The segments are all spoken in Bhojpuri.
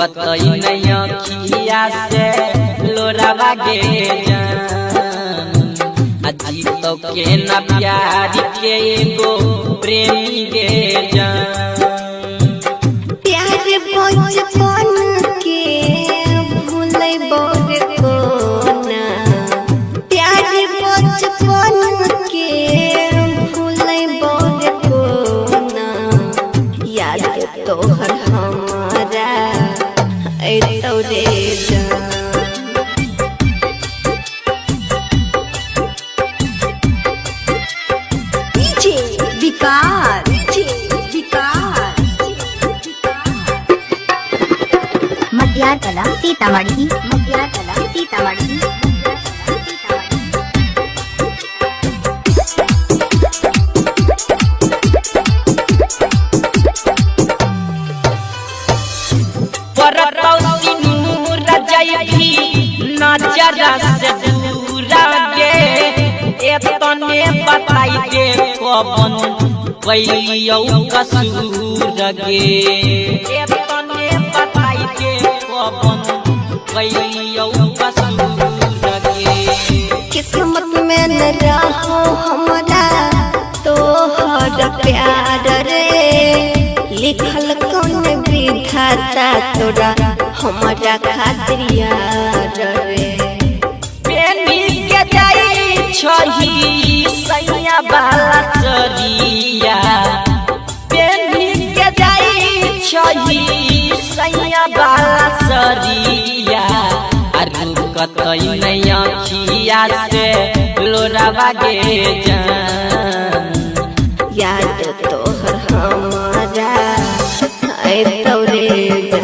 रुकतई नहीं अखिया से लोरावा गे जान अजी तो के ना प्यार के एगो प्रेमी गे जान प्यार बचपन के भूलै बोरे कोना प्यार बचपन के भूलै बोरे कोना याद तोहर हमारा ऐतौ रे जान मटियार कला सीतामढ़ी मटियार कला सीतामढ़ी नजरा से दूरा गे एतने बताई दे कवन कैलियौ कसूर गे एतने बताई दे कवन कैलियौ कसूर गे किस्मत में न रहो हमरा तोहर प्यार रे लिखल कौन विधाता तोरा हमारा खातिर यार रे प्रेमी के जाई छही सैया बाला चरिया प्रेमी के जाई छही सैया बाला चरिया रुकतई नहीं अखिया से लोरावा गे जान याद तोहर हमारा ऐतौ रे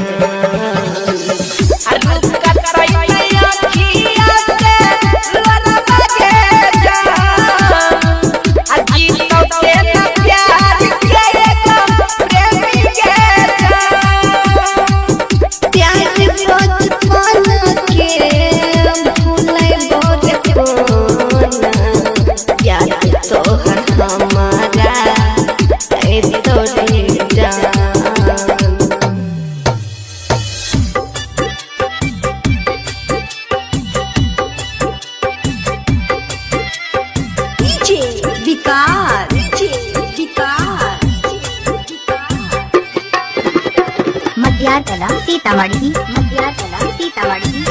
मटियार कला सीतामढ़ी मटियार कला सीतामढ़ी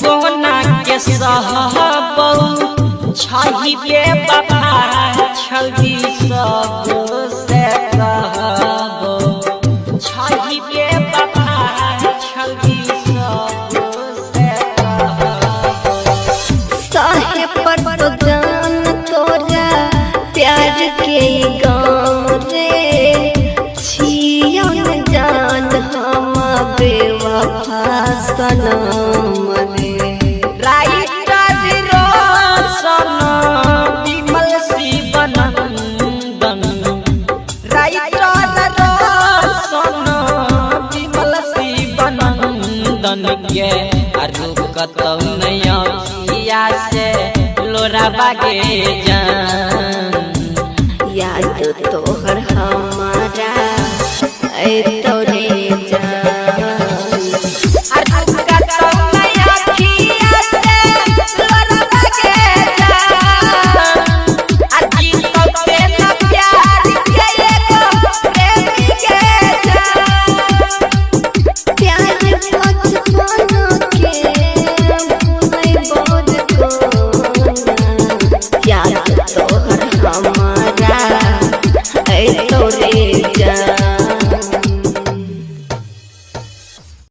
कोना के सहबौ छही बेवफा छलदी सब से कहबौ छही बेवफा छलदी सब से कहबौ साहे पर तो जान तोरा प्यार के गाँव रे छियो न जान हम बेवफा सनम रे रुकतौ नहीं अखिया से लोरावा गे जान याद तोहर हमारा